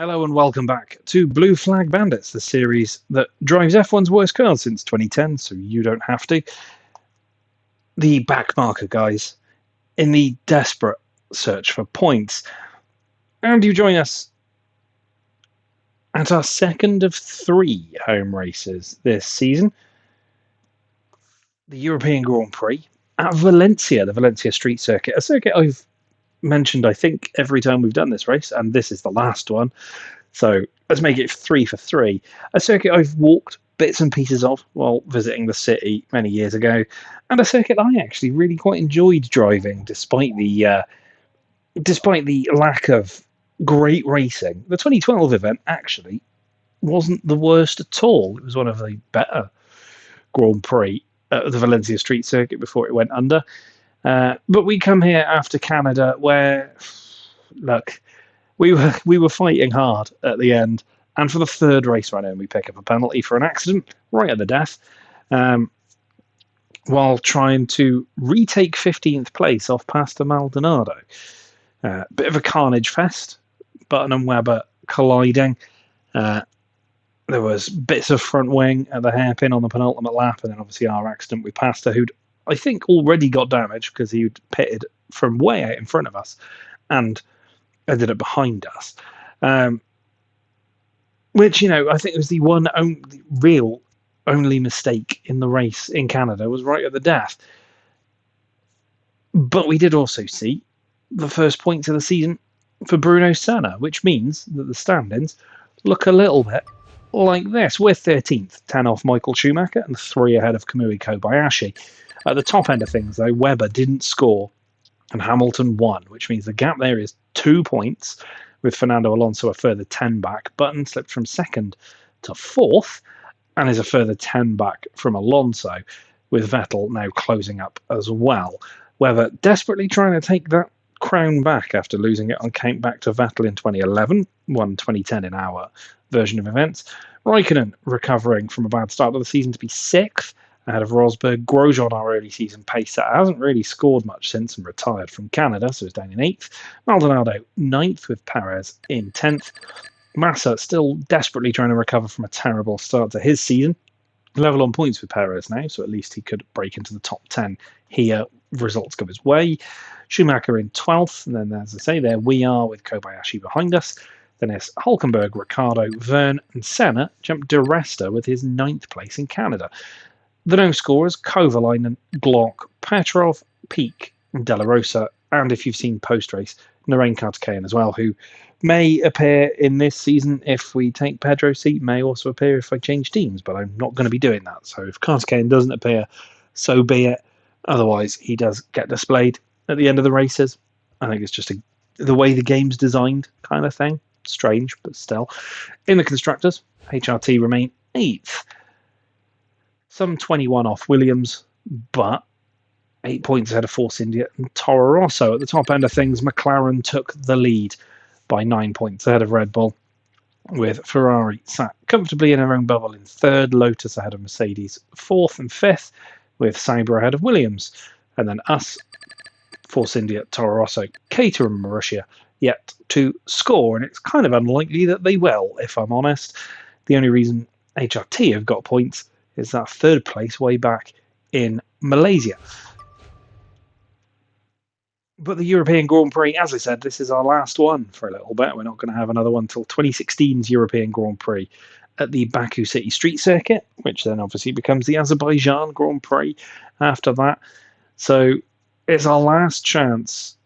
Hello and welcome back to Blue Flag Bandits, the series that drives F1's worst cars since 2010, so you don't have to. The backmarker guys in the desperate search for points. And you join us at our second of 3 home races this season. The European Grand Prix at Valencia, the Valencia Street Circuit, a circuit I've mentioned, I think, every time we've done this race, and this is the last one. So let's make it 3 for 3. A circuit I've walked bits and pieces of while visiting the city many years ago, and a circuit I actually really quite enjoyed driving, despite the lack of great racing. The 2012 event actually wasn't the worst at all. It was one of the better Grand Prix at the Valencia Street Circuit before it went under. But we come here after Canada, where look. We were fighting hard at the end, and for the third race run in, we pick up a penalty for an accident right at the death, while trying to retake 15th place off Pastor Maldonado. Bit of a carnage fest, Button and Webber colliding. There was bits of front wing at the hairpin on the penultimate lap, and then obviously our accident with Pastor, who'd I think already got damaged because he'd pitted from way out in front of us, and ended up behind us, which I think was the only mistake in the race in Canada, was right at the death. But we did also see the first points of the season for Bruno Senna, which means that the standings look a little bit like this. We're 13th, 10 off Michael Schumacher and 3 ahead of Kamui Kobayashi. At the top end of things, though, Webber didn't score and Hamilton won, which means the gap there is 2 points, with Fernando Alonso a further 10 back. Button slipped from 2nd to 4th and is a further 10 back from Alonso, with Vettel now closing up as well. Webber desperately trying to take that crown back after losing it on count back to Vettel in 2011, won 2010 in our version of events. Raikkonen recovering from a bad start of the season to be 6th, ahead of Rosberg. Grosjean, our early season pacer, hasn't really scored much since and retired from Canada, so he's down in 8th. Maldonado 9th, with Perez in 10th. Massa still desperately trying to recover from a terrible start to his season. Level on points with Perez now, so at least he could break into the top 10 here. Results go his way. Schumacher in 12th, and then, as I say, there we are with Kobayashi behind us. Then it's Hulkenberg, Ricciardo, Verne, and Senna jumped Di Resta with his 9th place in Canada. The no scorers: Kovalainen, Glock, Petrov, Peak, De La Rosa, and if you've seen post-race, Narain Kartikeyan as well, who may appear in this season if we take Pedro's seat, may also appear if I change teams, but I'm not going to be doing that. So if Kartikeyan doesn't appear, so be it. Otherwise, he does get displayed at the end of the races. I think it's just the way the game's designed kind of thing. Strange, but still. In the constructors, HRT remain 8th. Some 21 off Williams, but 8 points ahead of Force India and Toro Rosso. At the top end of things, McLaren took the lead by 9 points ahead of Red Bull, with Ferrari sat comfortably in their own bubble in 3rd, Lotus ahead of Mercedes 4th and 5th, with Sauber ahead of Williams, and then us, Force India, Toro Rosso, Cater and Marussia yet to score, and it's kind of unlikely that they will, if I'm honest. The only reason HRT have got points is that 3rd place way back in Malaysia. But the European Grand Prix, as I said, this is our last one for a little bit. We're not going to have another one until 2016's European Grand Prix at the Baku City Street Circuit, which then obviously becomes the Azerbaijan Grand Prix after that. So it's our last chance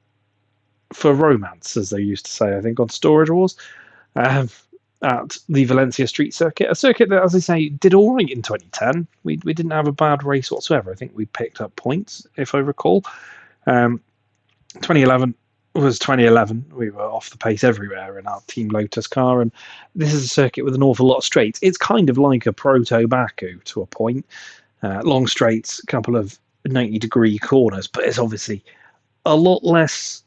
for romance, as they used to say, I think, on Storage Wars. At the Valencia Street Circuit, a circuit that, as I say, did all right in 2010. We didn't have a bad race whatsoever. I think we picked up points, if I recall. 2011 was 2011. We were off the pace everywhere in our Team Lotus car, and this is a circuit with an awful lot of straights. It's kind of like a proto-Baku to a point. Long straights, a couple of 90-degree corners, but it's obviously a lot less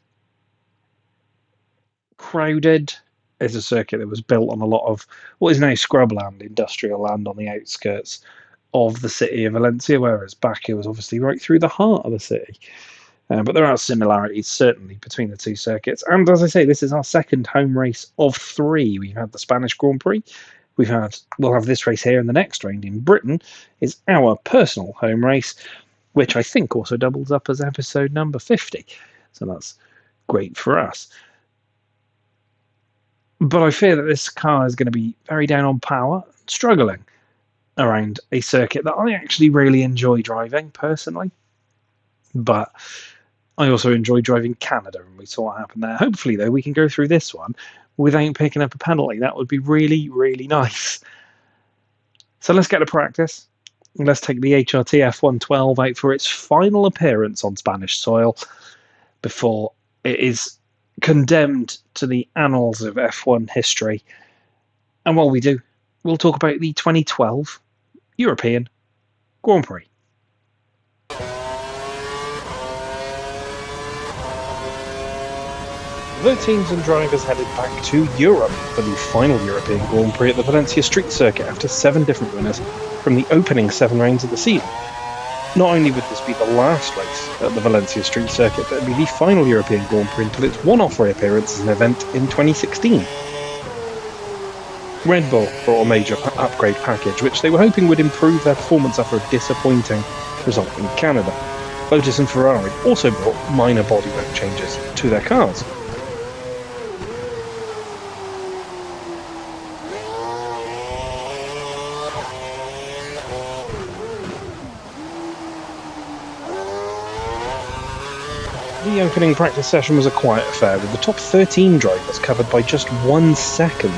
crowded. It's a circuit that was built on a lot of what is now scrubland, industrial land on the outskirts of the city of Valencia, whereas Baku was obviously right through the heart of the city. But there are similarities, certainly, between the two circuits. And as I say, this is our second home race of 3. We've had the Spanish Grand Prix. We'll have this race here, and the next round in Britain is our personal home race, which I think also doubles up as episode number 50. So that's great for us. But I fear that this car is going to be very down on power, struggling around a circuit that I actually really enjoy driving, personally. But I also enjoy driving Canada, and we saw what happened there. Hopefully, though, we can go through this one without picking up a penalty. That would be really, really nice. So let's get to practice. Let's take the HRT F112 out for its final appearance on Spanish soil before it is condemned to the annals of F1 history. And while we do, we'll talk about the 2012 European Grand Prix. The teams and drivers headed back to Europe for the final European Grand Prix at the Valencia Street Circuit after 7 different winners from the opening 7 rounds of the season. Not only would this be the last race at the Valencia Street Circuit, but it would be the final European Grand Prix until its one-off reappearance as an event in 2016. Red Bull brought a major upgrade package, which they were hoping would improve their performance after a disappointing result in Canada. Lotus and Ferrari also brought minor bodywork changes to their cars. The opening practice session was a quiet affair, with the top 13 drivers covered by just 1 second.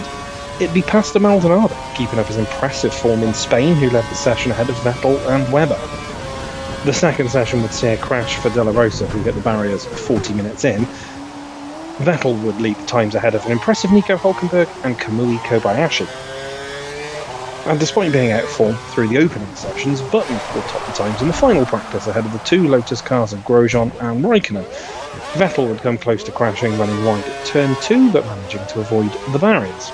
It'd be Pastor Maldonado, keeping up his impressive form in Spain, who led the session ahead of Vettel and Webber. The second session would see a crash for De La Rosa, who hit the barriers 40 minutes in. Vettel would lead the times ahead of an impressive Nico Hülkenberg and Kamui Kobayashi. And despite being out of form through the opening sessions, Button would top the times in the final practice ahead of the 2 Lotus cars of Grosjean and Raikkonen. Vettel would come close to crashing, running wide at turn 2, but managing to avoid the barriers.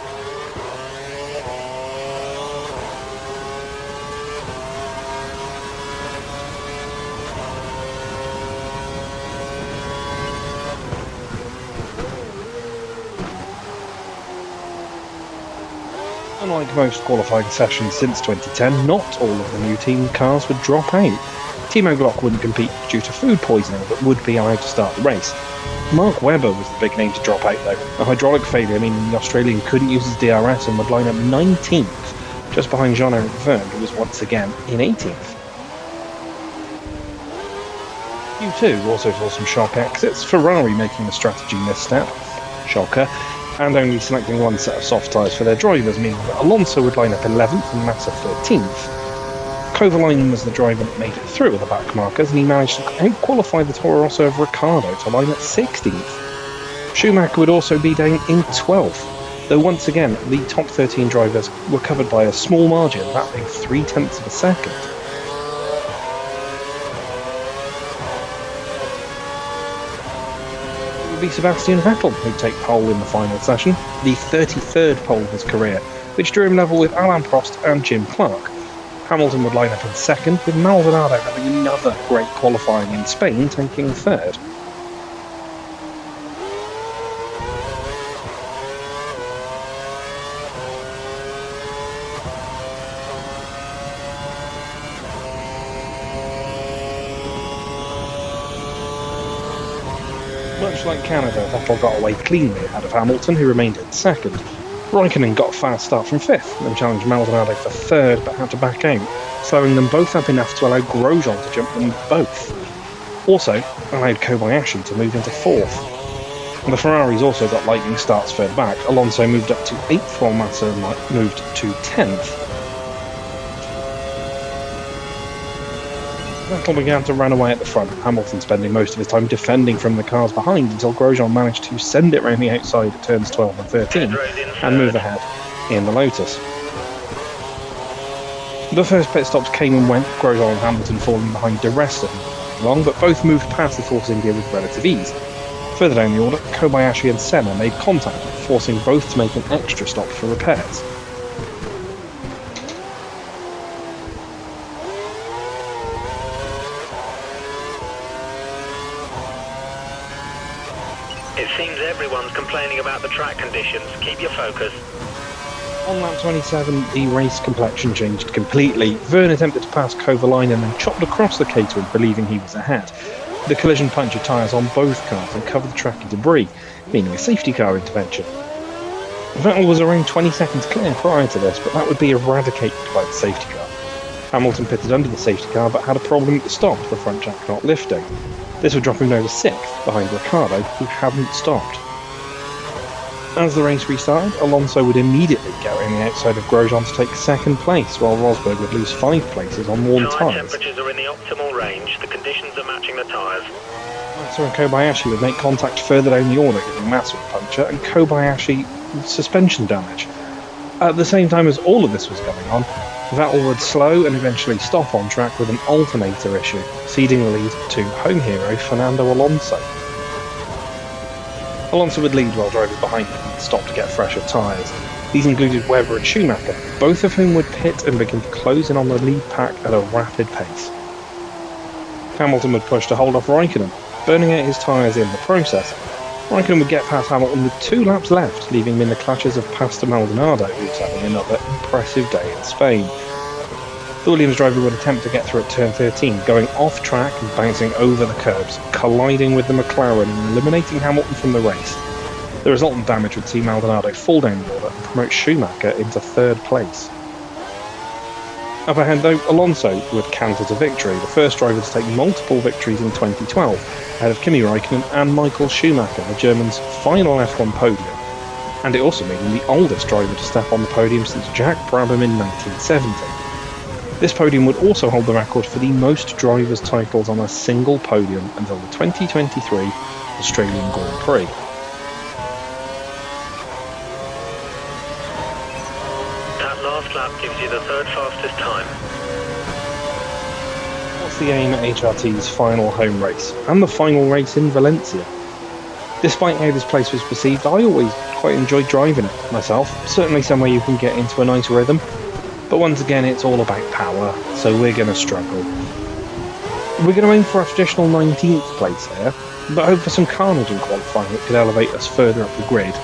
Unlike most qualifying sessions since 2010, not all of the new team cars would drop out. Timo Glock wouldn't compete due to food poisoning, but would be allowed to start the race. Mark Webber was the big name to drop out though, a hydraulic failure meaning the Australian couldn't use his DRS and would line up 19th, just behind Jean-Eric Vergne, who was once again in 18th. Q2 also saw some shock exits, Ferrari making the strategy misstep, shocker, and only selecting 1 set of soft tyres for their drivers, meaning that Alonso would line up 11th and Massa 13th. Kovalainen was the driver that made it through with the back markers, and he managed to out-qualify the Toro Rosso of Ricciardo to line at 16th. Schumacher would also be down in 12th, though once again the top 13 drivers were covered by a small margin, that being 0.3 of a second. It would be Sebastian Vettel who'd take pole in the final session, the 33rd pole of his career, which drew him level with Alain Prost and Jim Clark. Hamilton would line up in second, with Maldonado having another great qualifying in Spain, taking third. Much like Canada, Vettel got away cleanly ahead of Hamilton, who remained in second. Raikkonen got a fast start from 5th, then challenged Maldonado for 3rd, but had to back out, slowing them both up enough to allow Grosjean to jump them both. Also, allowed Kobayashi to move into 4th. The Ferraris also got lightning starts further back. Alonso moved up to 8th, while Massa moved to 10th. Vettel began to run away at the front, Hamilton spending most of his time defending from the cars behind until Grosjean managed to send it round the outside at turns 12 and 13 and move ahead in the Lotus. The first pit stops came and went, Grosjean and Hamilton falling behind the rest of them long, but both moved past the Force India with relative ease. Further down the order, Kobayashi and Senna made contact, forcing both to make an extra stop for repairs. complaining about the track conditions. Keep your focus. On lap 27, the race complexion changed completely. Verne attempted to pass Kovalainen and then chopped across the Caterham, believing he was ahead. The collision punctured tyres on both cars and covered the track in debris, meaning a safety car intervention. Vettel was around 20 seconds clear prior to this, but that would be eradicated by the safety car. Hamilton pitted under the safety car but had a problem at the stop, the front jack not lifting. This would drop him down to 6th, behind Ricciardo, who hadn't stopped. As the race restarted, Alonso would immediately get around the outside of Grosjean to take 2nd place, while Rosberg would lose 5 places on worn tyres. Temperatures are in the optimal range, the conditions are matching the tyres. Massa and Kobayashi would make contact further down the order, giving Massa a puncture, and Kobayashi suspension damage. At the same time as all of this was going on, Vettel would slow and eventually stop on track with an alternator issue, ceding the lead to home hero Fernando Alonso. Alonso would lead while drivers behind him would stop to get fresher tyres. These included Webber and Schumacher, both of whom would pit and begin to close in on the lead pack at a rapid pace. Hamilton would push to hold off Raikkonen, burning out his tyres in the process. Raikkonen would get past Hamilton with 2 laps left, leaving him in the clutches of Pastor Maldonado, who was having another impressive day in Spain. The Williams driver would attempt to get through at turn 13, going off track and bouncing over the curbs, colliding with the McLaren and eliminating Hamilton from the race. The resultant damage would see Maldonado fall down the order and promote Schumacher into 3rd place. Up ahead though, Alonso would canter to victory, the first driver to take multiple victories in 2012, ahead of Kimi Räikkönen and Michael Schumacher, the German's final F1 podium. And it also made him the oldest driver to step on the podium since Jack Brabham in 1970. This podium would also hold the record for the most drivers' titles on a single podium until the 2023 Australian Grand Prix. That last lap gives you the 3rd fastest time. What's the aim at HRT's final home race, and the final race in Valencia? Despite how this place was perceived, I always quite enjoyed driving it myself, certainly somewhere you can get into a nice rhythm. But once again, it's all about power, so we're going to struggle. We're going to aim for a traditional 19th place here, but hope for some carnage in qualifying that could elevate us further up the grid.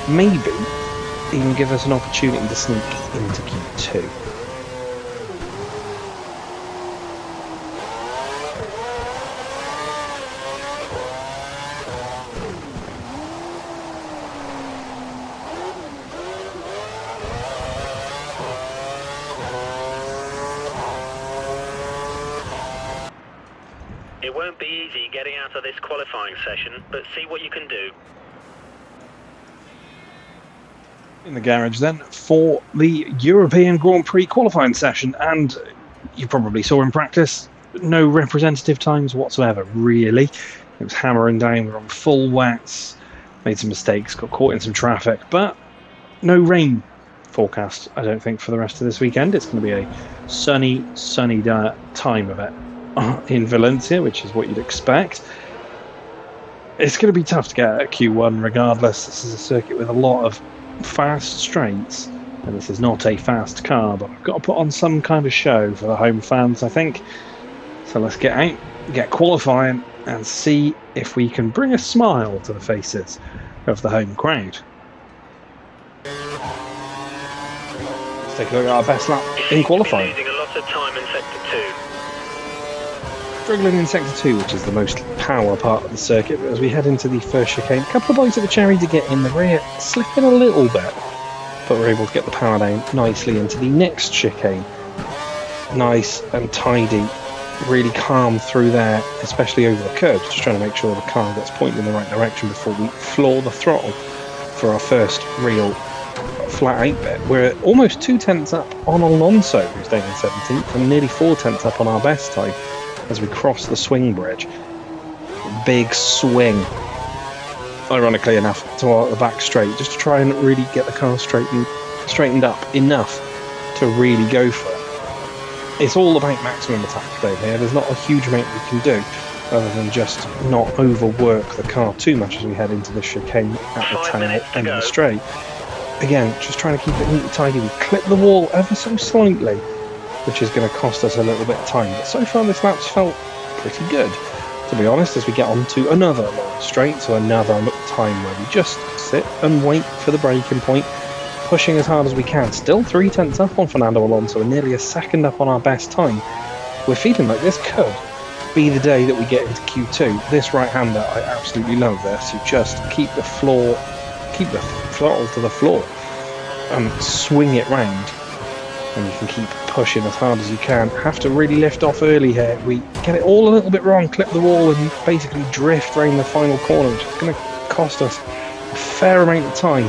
Maybe even give us an opportunity to sneak into Q2. It won't be easy getting out of this qualifying session, but see what you can do. In the garage then for the European Grand Prix qualifying session, and you probably saw in practice, no representative times whatsoever, really. It was hammering down, we were on full wets, made some mistakes, got caught in some traffic, but no rain forecast, I don't think, for the rest of this weekend. It's going to be a sunny time of it in Valencia, which is what you'd expect. It's going to be tough to get at Q1 regardless. This is a circuit with a lot of fast straights, and this is not a fast car, but I've got to put on some kind of show for the home fans, I think. So let's get out, get qualifying, and see if we can bring a smile to the faces of the home crowd. Let's take a look at our best lap in qualifying. Losing a lot of time in sector 2. Struggling in sector 2, which is the most power part of the circuit, but as we head into the first chicane, a couple of bites of the cherry to get in the rear, slipping a little bit, but we're able to get the power down nicely into the next chicane. Nice and tidy, really calm through there, especially over the curbs, just trying to make sure the car gets pointed in the right direction before we floor the throttle for our first real flat 8 bit. We're almost 2 tenths up on Alonso, who's down in 17th, and nearly 4 tenths up on our best time as we cross the swing bridge. Big swing, ironically enough, to the back straight, just to try and really get the car straightened up enough to really go for it. It's all about maximum attack down here. There's not a huge amount we can do other than just not overwork the car too much as we head into the chicane at the tail end of the straight. Again, just trying to keep it neat and tidy. We clip the wall ever so slightly, which is going to cost us a little bit of time. But so far this lap's felt pretty good, to be honest, as we get on to another long straight, so another time where we just sit and wait for the breaking point, pushing as hard as we can. Still 3/10 up on Fernando Alonso and nearly a second up on our best time. We're feeling like this could be the day that we get into Q2. This right-hander, I absolutely love this. You just keep the throttle to the floor and swing it round, and you can keep pushing as hard as you can. Have to really lift off early here. We get it all a little bit wrong, clip the wall and basically drift around the final corner, which is going to cost us a fair amount of time.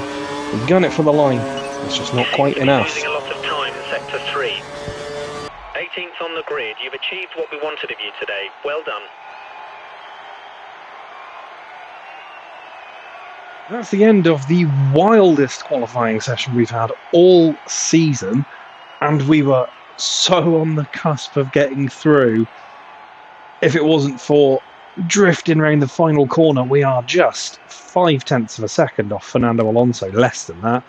We gun it for the line. It's just not quite enough. Losing a lot of time in sector 3. 18th on the grid. You've achieved what we wanted of you today. Well done. That's the end of the wildest qualifying session we've had all season, and we were so on the cusp of getting through. If it wasn't for drifting around the final corner, we are just 0.5 of a second off Fernando Alonso, less than that.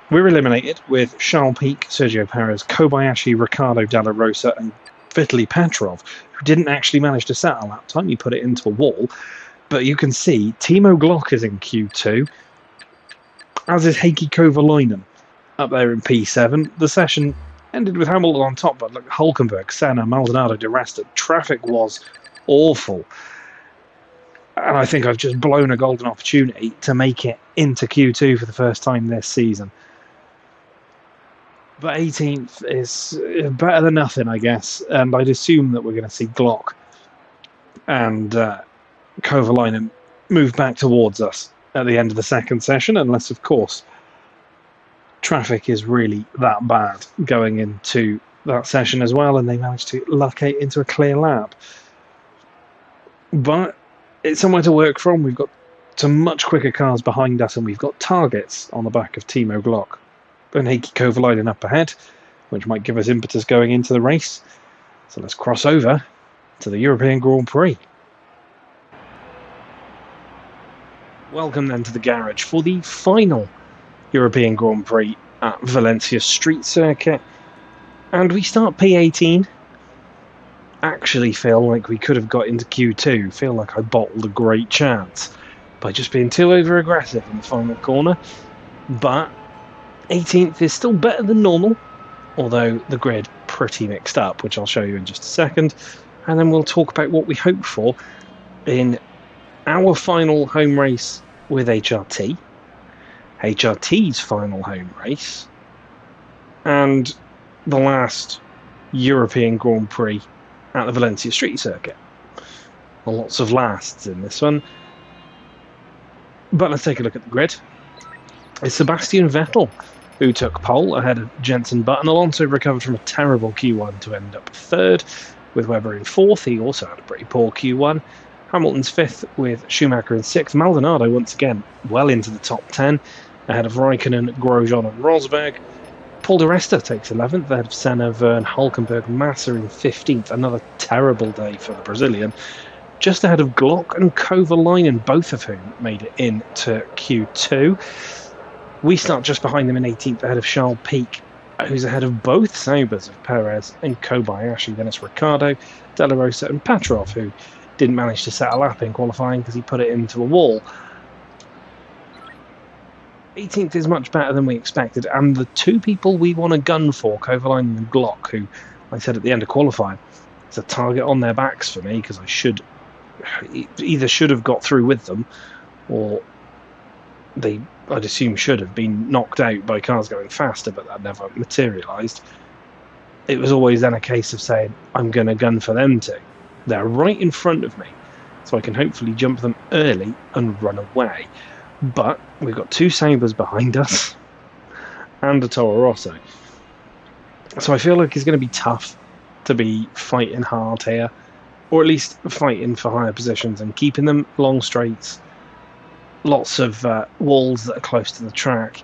We're eliminated with Charles Pic, Sergio Perez, Kobayashi, Ricciardo Della Rosa and Vitaly Petrov, who didn't actually manage to set a lap time. He put it into a wall. But you can see Timo Glock is in Q2, as is Heikki Kovalainen up there in P7. The session ended with Hamilton on top, but look, Hulkenberg, Senna, Maldonado, Di Resta. Traffic was awful. And I think I've just blown a golden opportunity to make it into Q2 for the first time this season. But 18th is better than nothing, I guess. And I'd assume that we're going to see Glock and Kovalainen move back towards us at the end of the second session, unless, of course, traffic is really that bad going into that session as well, and they manage to locate into a clear lap. But it's somewhere to work from. We've got some much quicker cars behind us, and we've got targets on the back of Timo Glock and Heikki Kovalainen up ahead, which might give us impetus going into the race. So let's cross over to the European Grand Prix. Welcome then to the garage for the final European Grand Prix at Valencia Street Circuit. And we start P18. Actually feel like we could have got into Q2. Feel like I bottled a great chance by just being too over-aggressive in the final corner. But 18th is still better than normal, although the grid pretty mixed up, which I'll show you in just a second. And then we'll talk about what we hope for in our final home race with HRT, HRT's final home race, and the last European Grand Prix at the Valencia Street Circuit. Lots of lasts in this one. But let's take a look at the grid. It's Sebastian Vettel who took pole ahead of Jenson Button. Alonso recovered from a terrible Q1 to end up third, with Webber in fourth. He also had a pretty poor Q1. Hamilton's fifth, with Schumacher in sixth. Maldonado once again well into the top 10, ahead of Raikkonen, Grosjean and Rosberg. Paul Di Resta takes 11th, ahead of Senna, Verne, Hulkenberg, Massa in 15th. Another terrible day for the Brazilian. Just ahead of Glock and Kovalainen, both of whom made it into Q2. We start just behind them in 18th, ahead of Charles Pic, who's ahead of both Saubers of Perez and Kobayashi. Then it's Ricciardo, Della Rosa and Petrov, who didn't manage to set a lap in qualifying because he put it into a wall. 18th is much better than we expected, and the two people we want to gun for, Kovalainen and Glock, who I said at the end of qualifying, it's a target on their backs for me, because I should have got through with them, or I'd assume should have been knocked out by cars going faster, but that never materialised. It was always then a case of saying, I'm going to gun for them too. They're right in front of me, so I can hopefully jump them early and run away. But we've got two Sabres behind us and a Toro Rosso. So I feel like it's going to be tough to be fighting hard here, or at least fighting for higher positions and keeping them long straights. Lots of walls that are close to the track.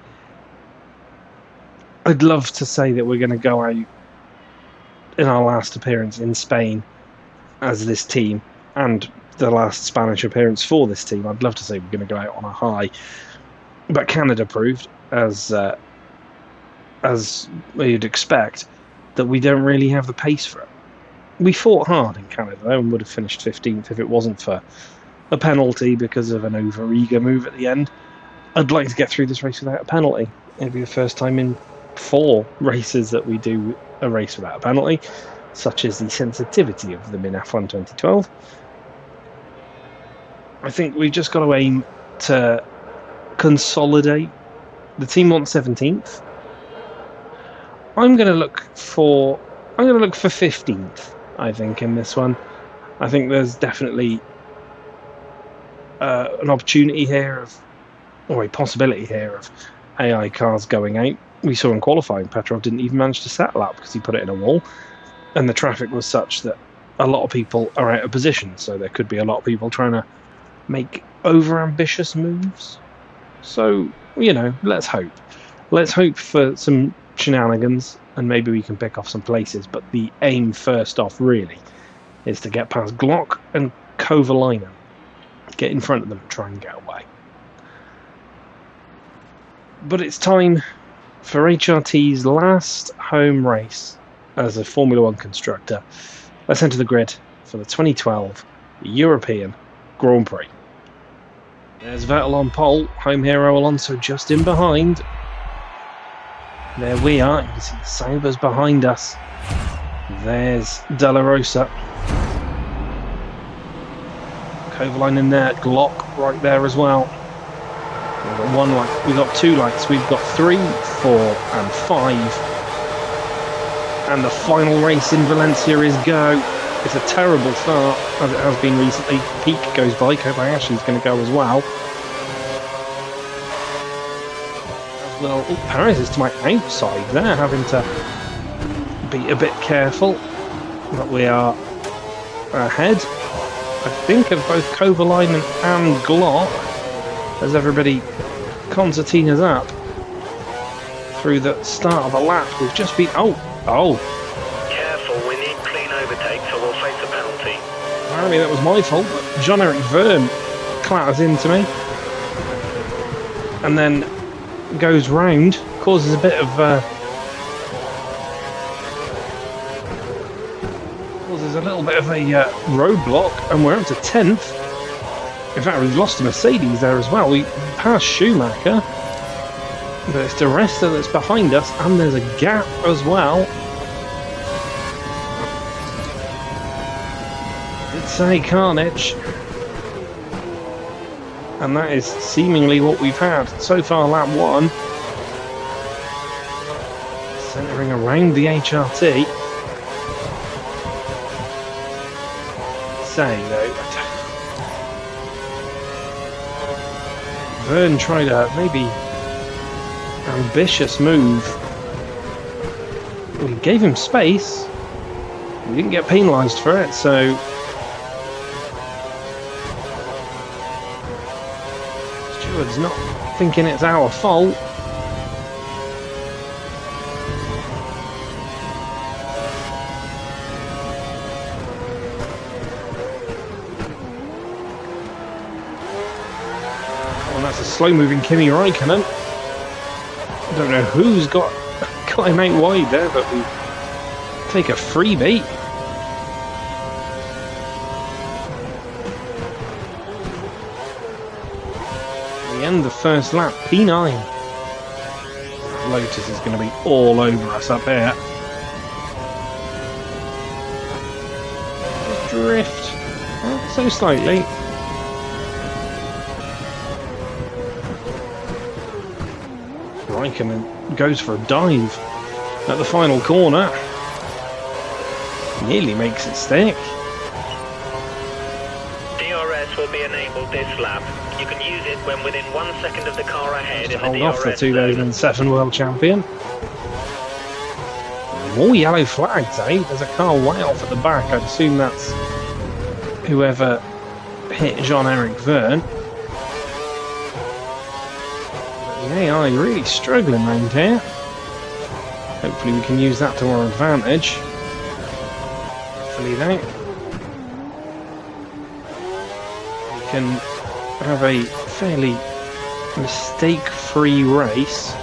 I'd love to say that we're going to go out in our last appearance in Spain as this team, and the last Spanish appearance for this team. I'd love to say we're going to go out on a high, but Canada proved, as you'd expect, that we don't really have the pace for it. We fought hard in Canada and would have finished 15th if it wasn't for a penalty because of an over-eager move at the end. I'd like to get through this race without a penalty. It'll be the first time in 4 races that we do a race without a penalty, such as the sensitivity of them in F1 2012. I think we've just got to aim to consolidate. The team wants 17th. I'm going to look for 15th, I think, in this one. I think there's definitely an opportunity here or a possibility here of AI cars going out. We saw in qualifying, Petrov didn't even manage to set a lap because he put it in a wall, and the traffic was such that a lot of people are out of position, so there could be a lot of people trying to make over-ambitious moves. So, let's hope. Let's hope for some shenanigans, and maybe we can pick off some places, but the aim first off, really, is to get past Glock and Kovalainen. Get in front of them and try and get away. But it's time for HRT's last home race as a Formula 1 constructor. Let's enter the grid for the 2012 European Grand Prix. There's Vettel on pole, home hero Alonso just in behind. There we are, you can see the Saubers behind us. There's De La Rosa. Kovalainen there, Glock right there as well. We've got 1 light, we've got 2 lights, we've got 3, 4 and 5. And the final race in Valencia is go. It's a terrible start, as it has been recently. Peak goes by, Kobayashi's going to go as well. Perez is to my outside there, having to be a bit careful. But we are ahead, I think, of both Kovalainen and Glock, as everybody concertinas up through the start of the lap. We've just been... Oh! Careful, we need clean overtake, so we'll face a penalty. Apparently that was my fault, but Jean-Eric Verne clatters into me. And then goes round, causes a bit of... causes a little bit of a roadblock, and we're up to 10th. In fact, we've lost a Mercedes there as well. We passed Schumacher, but it's the rest that's behind us, and there's a gap as well. It's a carnage, and that is seemingly what we've had so far. Lap 1, centering around the HRT. Say though, Verne tried a maybe ambitious move. We gave him space. We didn't get penalised for it, so Steward's not thinking it's our fault. Slow-moving Kimi Räikkönen. I don't know who's got him out wide there, but we take a freebie. We end the first lap, P9. Lotus is going to be all over us up here. Just drift, so slightly. Raikkonen goes for a dive at the final corner. Nearly makes it stick. DRS will be enabled this lap. You can use it when within 1 second of the car ahead in the hold DRS off the 2007 world champion. More yellow flags, eh? There's a car way off at the back. I'd assume that's whoever hit Jean-Eric Verne. The AI really struggling around here. Hopefully we can use that to our advantage. Hopefully though, we can have a fairly mistake-free race.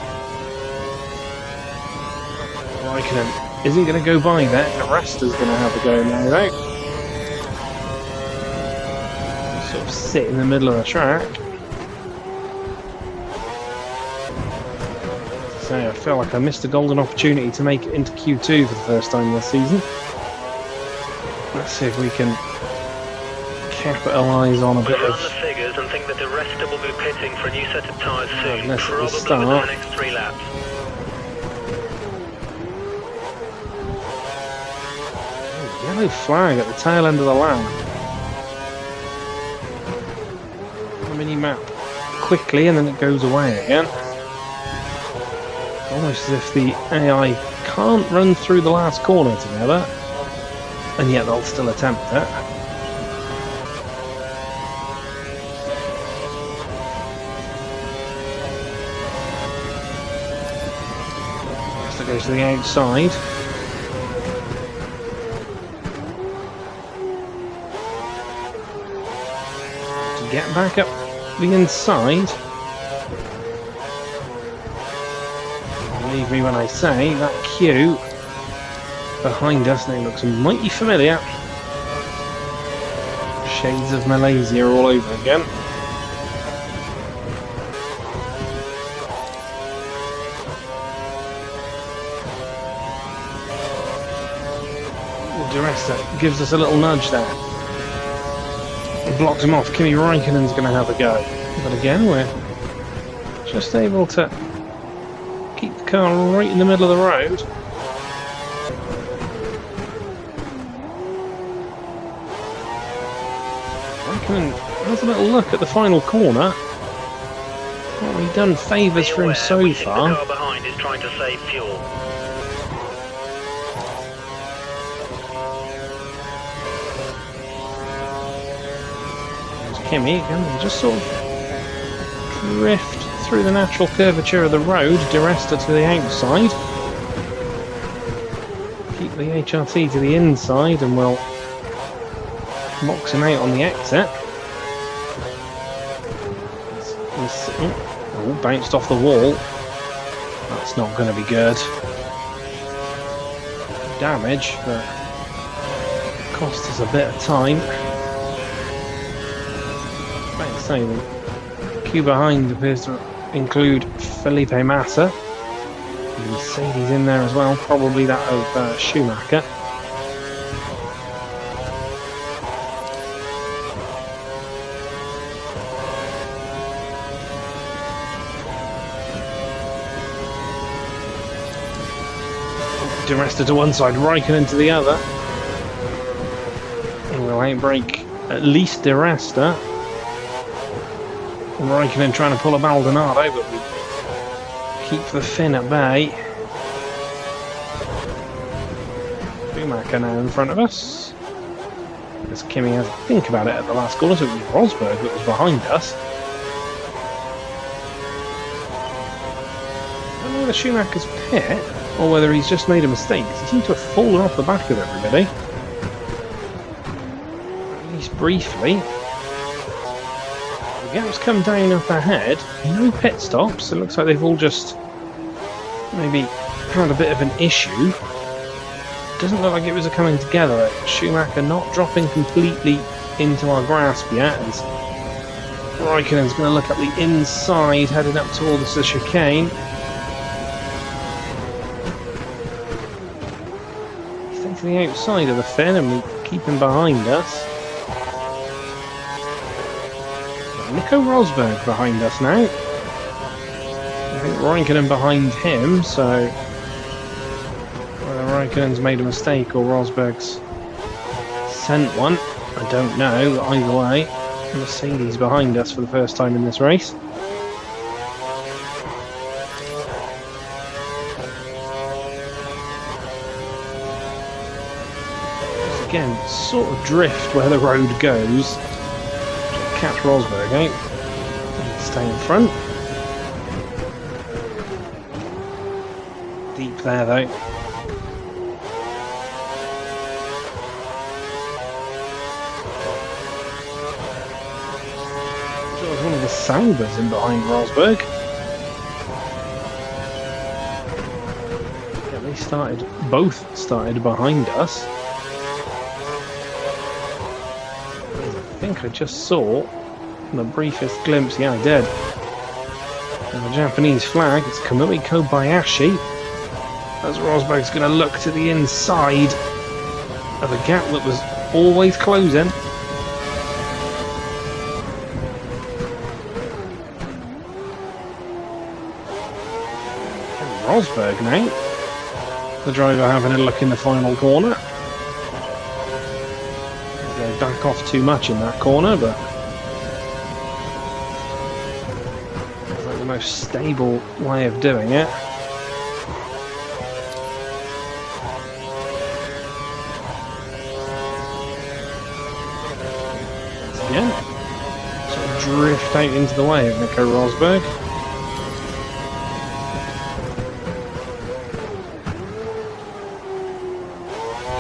Raikkonen isn't going to go by that. The rest is going to have a go now though. Sort of sit in the middle of the track. say, I feel like I missed a golden opportunity to make it into Q2 for the first time this season. Let's see if we can capitalise on a bit We've of... run the figures and think that the rest will be pitting for a new set of tyres soon, Let's probably start. within the next 3 laps. Yellow flag at the tail end of the lap. The mini-map quickly and then it goes away again. Almost as if the AI can't run through the last corner together, and yet they'll still attempt it. So it goes to the outside. To get back up the inside. Believe me when I say that queue behind us now looks mighty familiar. Shades of Malaysia all over again. Duresta gives us a little nudge there. He blocks him off. Kimi Raikkonen's going to have a go. But again, we're just able to keep the car right in the middle of the road. Raikkonen has a little look at the final corner. What we've done favours for him so far. The car behind is trying to save fuel. There's Kimi can just sort of drift through the natural curvature of the road, Duresta to the outside. Keep the HRT to the inside and we'll box him out on the exit. Oh, bounced off the wall. That's not going to be good. Damage, but cost us a bit of time. Like I say, the queue behind appears to include Felipe Massa. Mercedes in there as well, probably that of Schumacher. Duresta to one side, Raikkonen to the other. And we'll outbrake at least Duresta. Raikkonen trying to pull a Maldonado, but we keep the Finn at bay. Schumacher now in front of us. As Kimi has to think about it at the last corner, so it was Rosberg that was behind us. I don't know whether Schumacher's pit or whether he's just made a mistake, because he seemed to have fallen off the back of everybody. At least briefly. The gap's come down up ahead. No pit stops. It looks like they've all just maybe had a bit of an issue. Doesn't look like it was a coming together. Schumacher not dropping completely into our grasp yet. As Raikkonen's going to look up the inside, heading up towards the chicane. To the outside of the Finn and we keep him behind us. Nico Rosberg behind us now. I think Raikkonen behind him, so whether Raikkonen's made a mistake or Rosberg's sent one, I don't know. Either way, Mercedes behind us for the first time in this race. Again, sort of drift where the road goes. Catch Rosberg out. And stay in front. Deep there though. So it's one of the Saubers in behind Rosberg. Yeah, they both started behind us. I think I just saw the briefest glimpse, yeah I did, The Japanese flag, it's Kamui Kobayashi. As Rosberg's going to look to the inside of a gap that was always closing. And Rosberg now. The driver having a look in the final corner. They back off too much in that corner, but it's like the most stable way of doing it. Again, sort of drift out into the way of Nico Rosberg.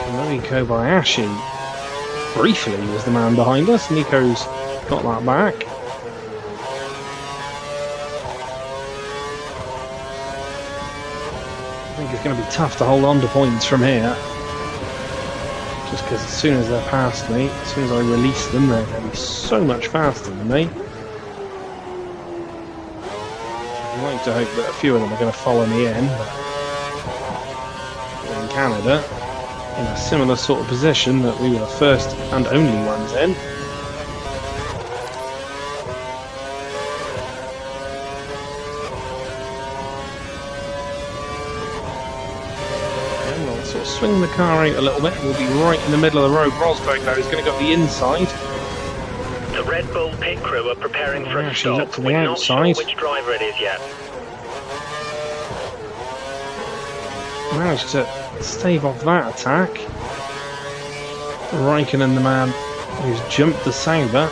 Kamui Kobayashi briefly was the man behind us. Nico's got that back. I think it's going to be tough to hold on to points from here. Just because as soon as they're past me, as soon as I release them, they're going to be so much faster than me. I'd like to hope that a few of them are going to follow me in, but in Canada, in a similar sort of position that we were the first and only ones in. And we'll sort of swing the car out a little bit. We'll be right in the middle of the road. Rosberg now is going to go the inside. The Red Bull pit crew are preparing for a Actually, stop. up to the We're outside. not sure which driver it is yet. Managed to stave off that attack. Raikkonen, the man who's jumped the Sauber.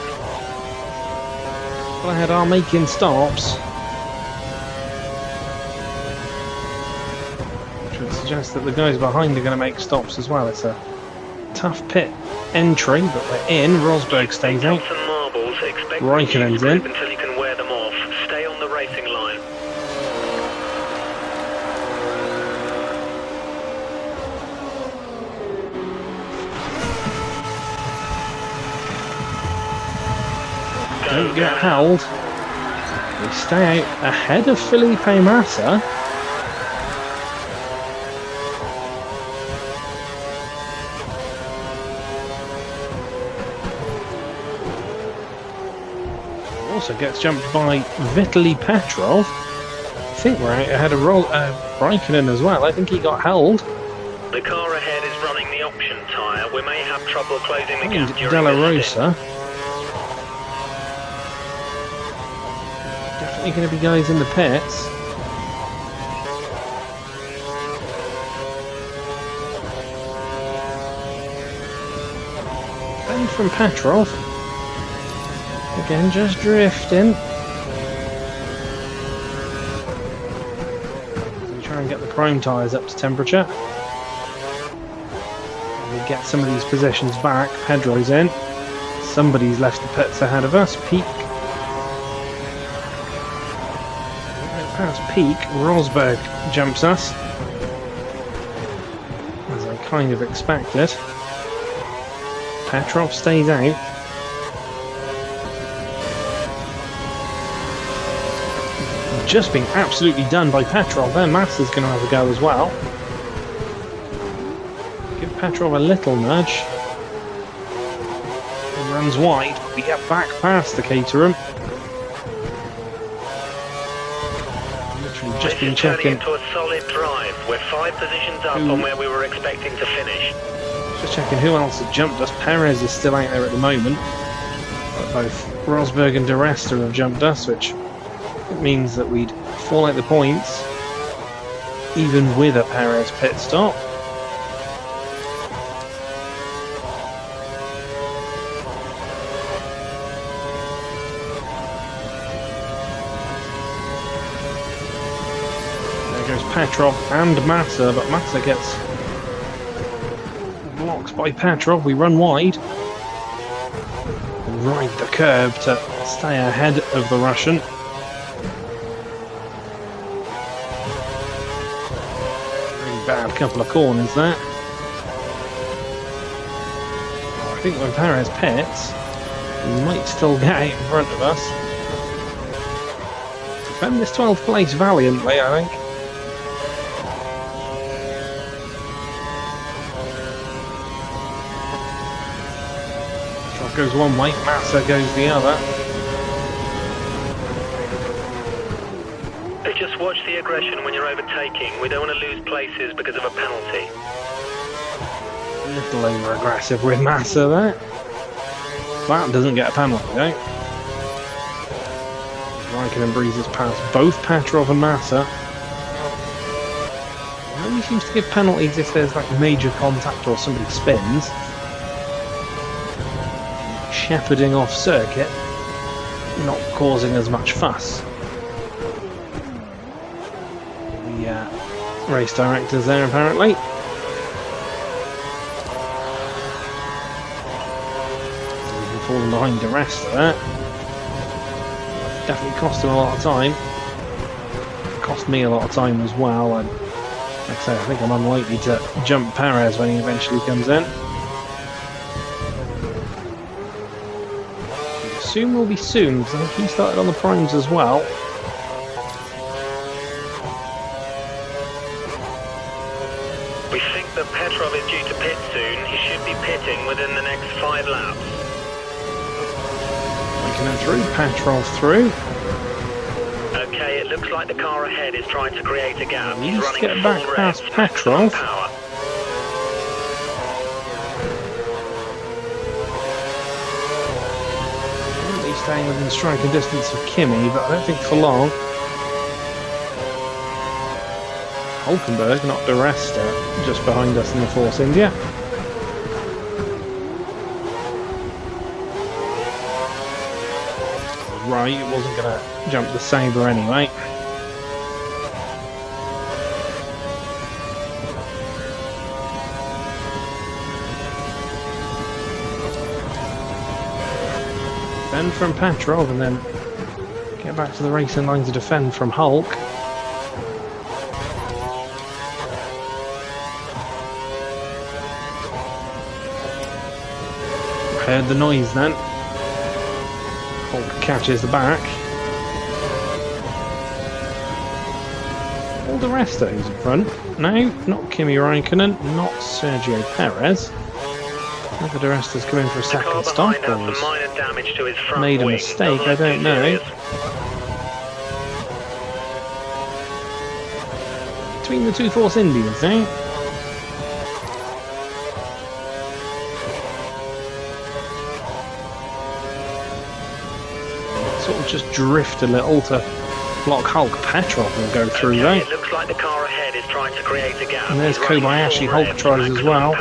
Glad are making stops, which would suggest that the guys behind are going to make stops as well. It's a tough pit entry, but we're in. Rosberg stays out. Some marbles. Expect Raikkonen's in. until you can wear them off. Stay on the racing line. Don't get held. We stay out ahead of Felipe Massa. Also gets jumped by Vitaly Petrov. I think we're out ahead of Raikkonen as well. I think he got held. The car ahead is running the option tyre. We may have trouble closing the gap And during Della this stint. Rosa. Definitely going to be guys in the pits. And from Petrov. Again, just drifting. We try and get the chrome tyres up to temperature. We get some of these positions back. Pedro's in. Somebody's left the pits ahead of us. Peak. Past Peak, Rosberg jumps us, as I kind of expected. Petrov stays out. Just being absolutely done by Petrov. Then Massa's going to have a go as well. Give Petrov a little nudge. He runs wide. We get back past the Caterham. Just been checking. Into a solid drive. We're 5 positions up on where we were expecting to finish. Just checking who else has jumped us. Perez is still out there at the moment. But both Rosberg and De Resta have jumped us, which means that we'd fall out the points, even with a Perez pit stop. Petrov and Massa, but Massa gets blocked by Petrov. We run wide, ride the curb to stay ahead of the Russian. Really bad couple of corners there. I think when Perez pits, he might still get out in front of us. defend this 12th place valiantly, I think. Stroll goes one way, Massa goes the other. Just watch the aggression when you're overtaking. We don't want to lose places because of a penalty. A little over-aggressive with Massa there. That doesn't get a penalty though. Raikkonen breezes past both Petrov and Massa. He only seems to give penalties if there's like major contact or somebody spins. Shepherding off circuit, not causing as much fuss. Race directors there apparently. He's falling behind the rest of that. Definitely cost him a lot of time. Cost me a lot of time as well. And like I say, I think I'm unlikely to jump Perez when he eventually comes in. Soon will be soon, because I think he started on the primes as well. We think that Petrov is due to pit soon. He should be pitting within the next 5 laps. Raikkonen through, Petrov through. Okay, it looks like the car ahead is trying to create a gap. He He's needs to running get back full past revs, Petrov. power. Currently staying within striking distance of Kimi, but I don't think for long. Hulkenberg, not the rest, just behind us in the Force India. Right, it wasn't going to jump the Sabre anyway. Defend from Petrov and then get back to the racing line to defend from Hulk. Heard the noise then. Hulk catches the back. All the rest of those in front. No, not Kimi Raikkonen, not Sergio Perez. Whether the rest has come in for a second stop or has made a mistake, I don't know. Between the two Force Indians, eh? Just drift a little to block Hulk. Petrov will go through though. It looks like the car ahead is trying to create a gap. And there's Kobayashi. Hulk tries as well.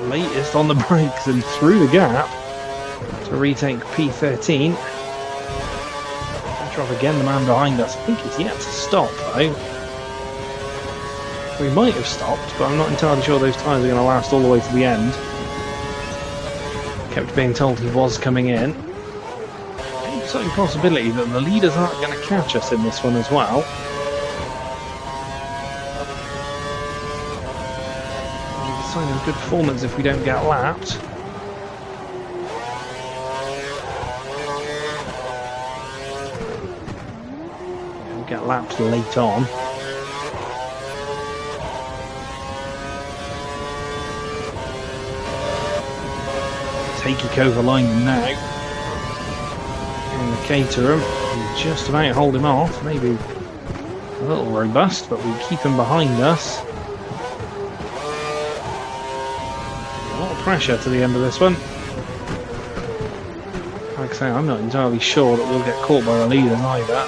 Latest on the brakes and through the gap to retake P13. Petrov again, the man behind us. I think he's yet to stop though. We might have stopped, but I'm not entirely sure those tyres are going to last all the way to the end. Kept being told he was coming in. Exciting possibility that the leaders aren't going to catch us in this one as well. It's a sign of good performance if we don't get lapped. We'll get lapped late on. Takey Kovalainen now. Getting the Caterham. Just about hold him off. Maybe a little robust, but we keep him behind us. A lot of pressure to the end of this one. Like I say, I'm not entirely sure that we'll get caught by the leaders either.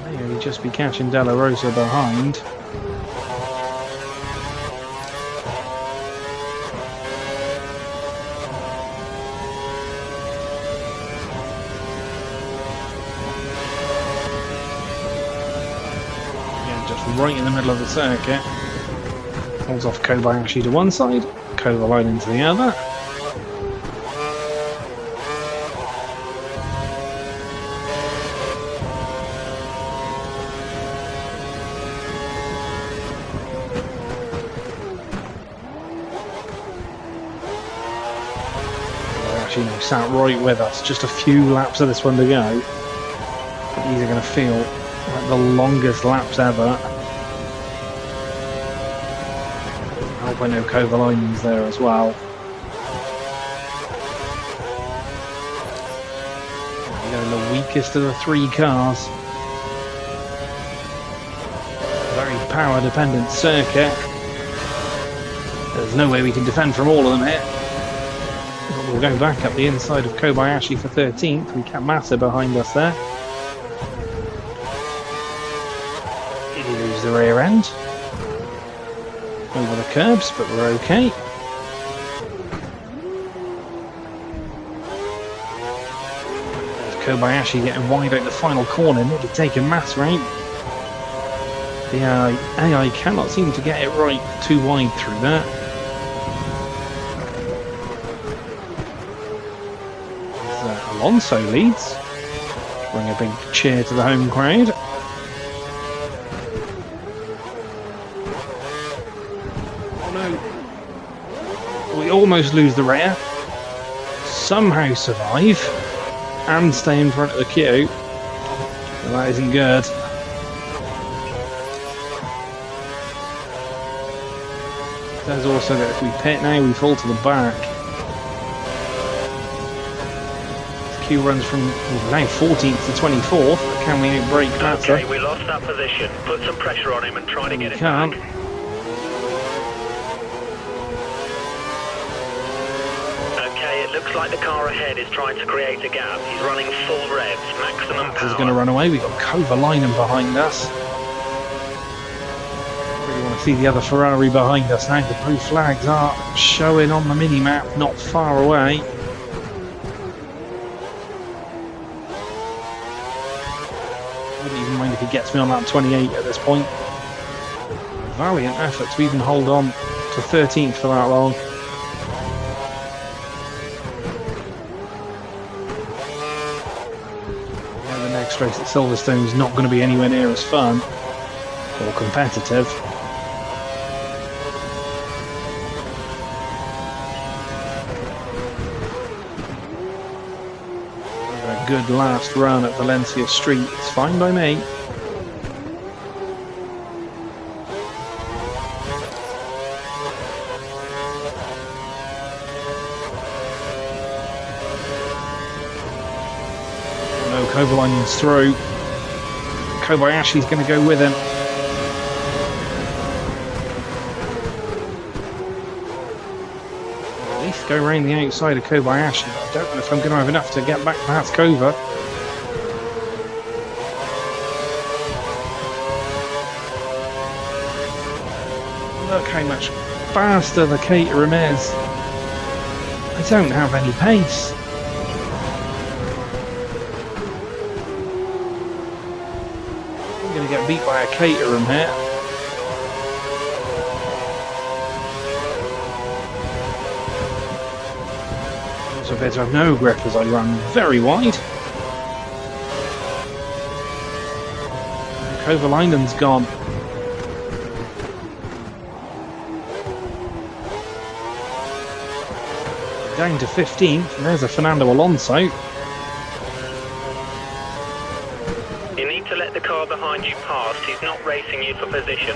Maybe just be catching Della Rosa behind. Right in the middle of the circuit. Holds off Kobayashi to one side, Kovalainen to the other. sat right with us. Just a few laps of this one to go. But these are going to feel like the longest laps ever. Albino Kovalainen's there as well. They're the weakest of the three cars. Very power dependent circuit. There's no way we can defend from all of them here. But we'll go back up the inside of Kobayashi for 13th. We kept Massa behind us there. Did he lose the rear end? Over the curbs, but we're okay. There's Kobayashi getting wide out the final corner, nearly taking Massa out. The AI cannot seem to get it right, too wide through that. Alonso leads. Bring a big cheer to the home crowd. Oh no. We almost lose the rear. Somehow survive. And stay in front of the queue. Well, that isn't good. There's also that if we pit now, we fall to the back. Q runs from now 14th to 24th. Can we outbrake Massa? Okay, we lost that position. Put some pressure on him and try to get it back. Okay, it looks like the car ahead is trying to create a gap. He's running full revs, maximum power. He's going to run away. We've got Kovalainen behind us. Really want to see the other Ferrari behind us now. The blue flags are showing on the mini-map not far away. If he gets me on lap 28 at this point. Valiant effort to even hold on to 13th for that long. Yeah, the next race at Silverstone is not going to be anywhere near as fun or competitive. A good last run at Valencia Street. It's fine by me. Kovalainen's through. Kobayashi's going to go with him. At least go around the outside of Kobayashi. I don't know if I'm going to have enough to get back past Kova. Look how much faster the Caterham is. I don't have any pace. Get beat by a Caterham here. Also appear to have no grip as I run very wide. Kovalainen's gone. Down to 15th, and there's a Fernando Alonso. To let the car behind you past, he's not racing you for position.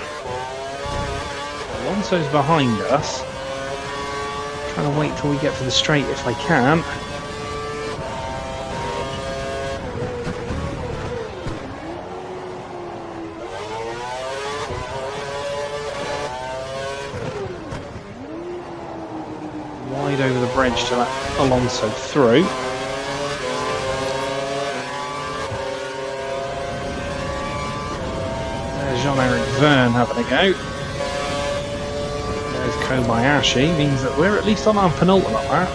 Alonso's behind us. Trying to wait till we get to the straight if I can. Wide over the bridge to let Alonso through. Jean-Eric Verne having a go. There's Kobayashi, means that we're at least on our penultimate lap.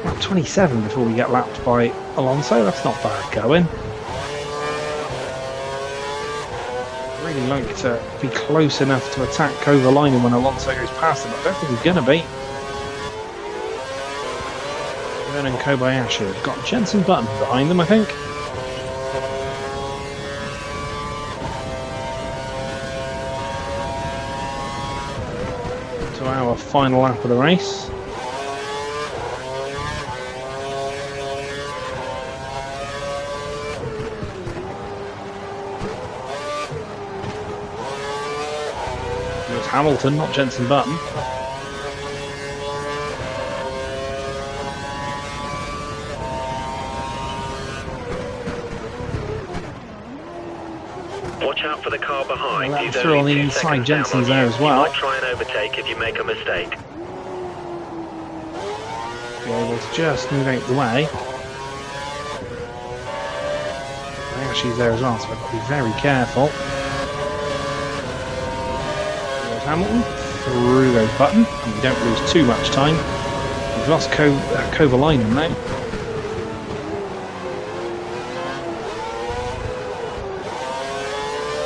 Lap 27 before we get lapped by Alonso, that's not bad going. Really like to be close enough to attack Kovalainen when Alonso goes past him, but I don't think he's going to be. Verne and Kobayashi have got Jensen Button behind them, I think. Our final lap of the race. Hamilton, not Jenson Button. Watch out for the car behind. Well, He's through on only the 2 inside, seconds down Jensen's on there you. as well. You might try and overtake if you make a mistake. Be able to just move out the way. She's there as well, so I've got to be very careful. There's Hamilton through those Button, and we don't lose too much time. We've lost Kovalainen now.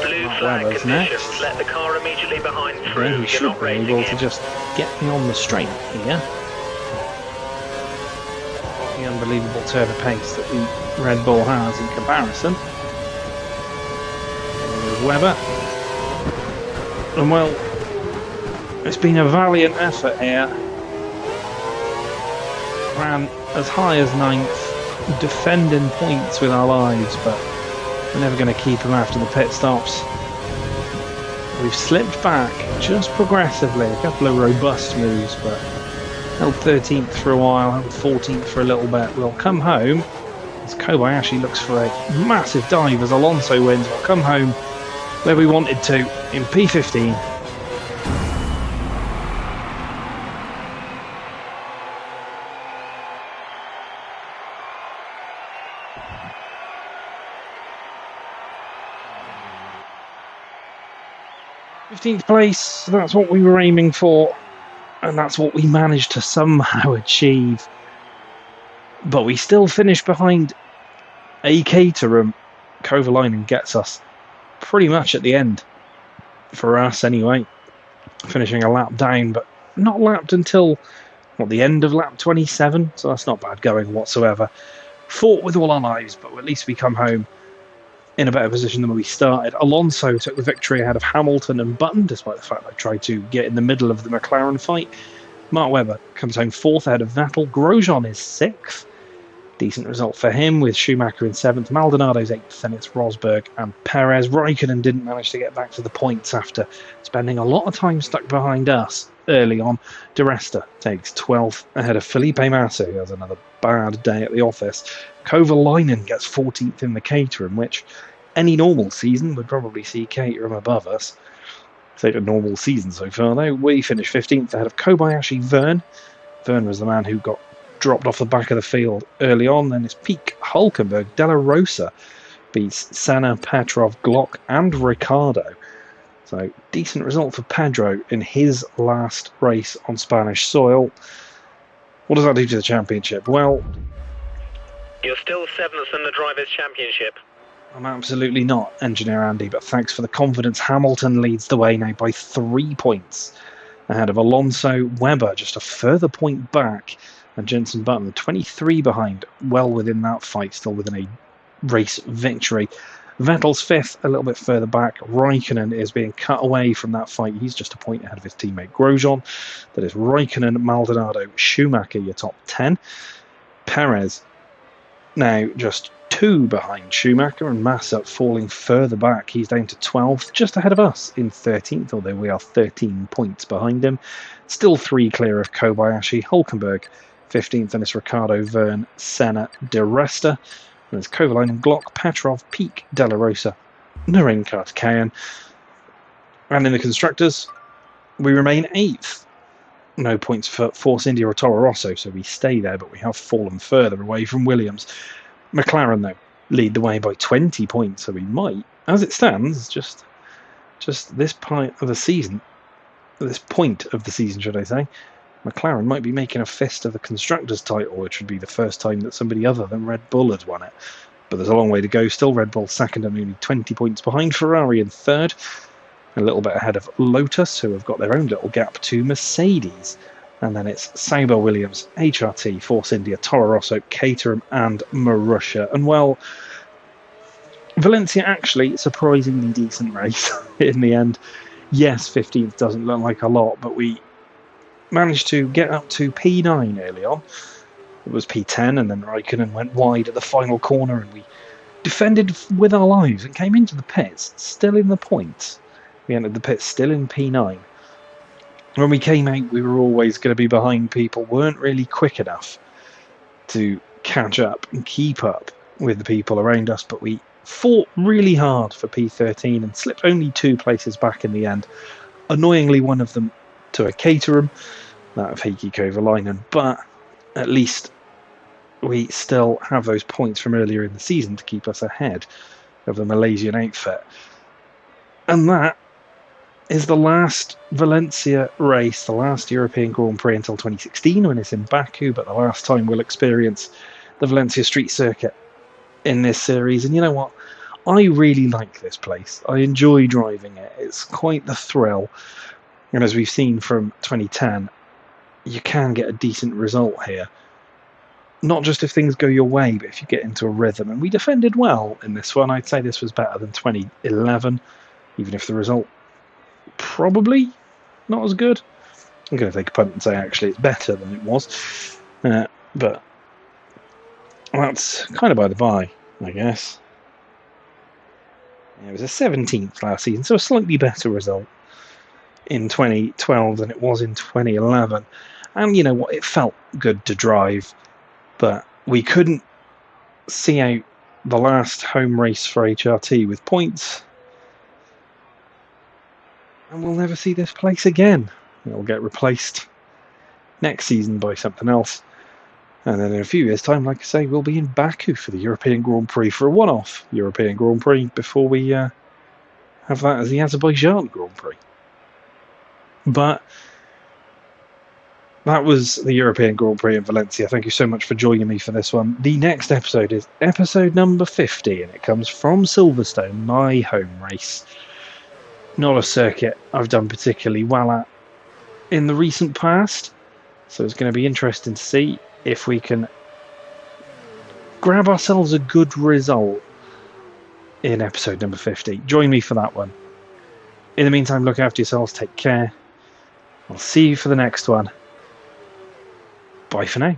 Blue flag Webber's conditions. next. Let the car immediately behind through. Then he You're should not be racing able to him. just get me on the straight here. The unbelievable turn of pace that the Red Bull has in comparison. There's Webber. And well, it's been a valiant effort here. Ran as high as 9th, defending points with our lives, but we're never going to keep them after the pit stops. We've slipped back just progressively, a couple of robust moves, but held 13th for a while, held 14th for a little bit. We'll come home as Kobayashi looks for a massive dive as Alonso wins. We'll come home where we wanted to in P15. th place, that's what we were aiming for, and that's what we managed to somehow achieve. But we still finished behind a Caterham. Kovalainen gets us pretty much at the end, for us anyway, finishing a lap down, but not lapped until the end of lap 27, so that's not bad going whatsoever. Fought with all our lives, but at least we come home in a better position than when we started. Alonso took the victory ahead of Hamilton and Button, despite the fact I tried to get in the middle of the McLaren fight. Mark Webber comes home 4th ahead of Vettel. Grosjean is 6th. Decent result for him, with Schumacher in 7th. Maldonado's 8th, then it's Rosberg and Perez. Raikkonen didn't manage to get back to the points after spending a lot of time stuck behind us early on. Di Resta takes 12th ahead of Felipe Massa, who has another bad day at the office. Kovalainen gets 14th in the Caterham, which any normal season would probably see Caterham above us. So a normal season so far, though. We finished 15th ahead of Kobayashi Verne. Verne was the man who got dropped off the back of the field early on. Then it's Peak, Hulkenberg, Della Rosa beats Senna, Petrov, Glock and Ricciardo. So decent result for Pedro in his last race on Spanish soil. What does that do to the championship? Well, you're still 7th in the Drivers' Championship. I'm absolutely not, Engineer Andy, but thanks for the confidence. Hamilton leads the way now by 3 points ahead of Alonso. Webber just a further point back, and Jenson Button 23 behind, well within that fight, still within a race victory. Vettel's 5th, a little bit further back. Raikkonen is being cut away from that fight. He's just a point ahead of his teammate Grosjean. That is Raikkonen, Maldonado, Schumacher, your top 10. Perez now just 2 behind Schumacher, and Massa falling further back. He's down to 12th, just ahead of us in 13th, although we are 13 points behind him. Still 3 clear of Kobayashi. Hulkenberg 15th, and it's Ricciardo, Verne, Senna, Di Resta. And there's Kovalainen, Glock, Petrov, Peak, Della Rosa, Narinkat, Kayan. And in the Constructors, we remain 8th. No points for Force India or Toro Rosso, so we stay there, but we have fallen further away from Williams. McLaren, though, lead the way by 20 points, so we might, as it stands, just this point of the season, should I say, McLaren might be making a fist of the Constructors' title, which would be the first time that somebody other than Red Bull has won it. But there's a long way to go still. Red Bull 2nd and only 20 points behind. Ferrari in 3rd, a little bit ahead of Lotus, who have got their own little gap to Mercedes. And then it's Sauber, Williams, HRT, Force India, Toro Rosso, Caterham and Marussia. And well, Valencia actually surprisingly decent race in the end. Yes, 15th doesn't look like a lot, but we managed to get up to P9 early on. It was P10, and then Raikkonen went wide at the final corner, and we defended with our lives and came into the pits still in the points. We entered the pits still in P9, When we came out, we were always going to be behind people, weren't really quick enough to catch up and keep up with the people around us, but we fought really hard for P13 and slipped only 2 places back in the end. Annoyingly, one of them to a Caterham, that of Heikki Kovalainen, but at least we still have those points from earlier in the season to keep us ahead of the Malaysian outfit. And that is the last Valencia race, the last European Grand Prix until 2016 when it's in Baku, but the last time we'll experience the Valencia Street Circuit in this series. And you know what? I really like this place. I enjoy driving it. It's quite the thrill. And as we've seen from 2010, you can get a decent result here. Not just if things go your way, but if you get into a rhythm. And we defended well in this one. I'd say this was better than 2011, even if the result probably not as good. I'm going to take a punt and say actually it's better than it was. But that's kind of by the by, I guess. It was a 17th last season, so a slightly better result in 2012 than it was in 2011. And you know what, it felt good to drive, but we couldn't see out the last home race for HRT with points. And we'll never see this place again. It'll get replaced next season by something else. And then in a few years' time, like I say, we'll be in Baku for the European Grand Prix, for a one-off European Grand Prix, before we have that as the Azerbaijan Grand Prix. But that was the European Grand Prix in Valencia. Thank you so much for joining me for this one. The next episode is episode number 50, and it comes from Silverstone, my home race. Not a circuit I've done particularly well at in the recent past, so it's going to be interesting to see if we can grab ourselves a good result in episode number 50. Join me for that one. In the meantime, look after yourselves, take care. I'll see you for the next one. Bye for now.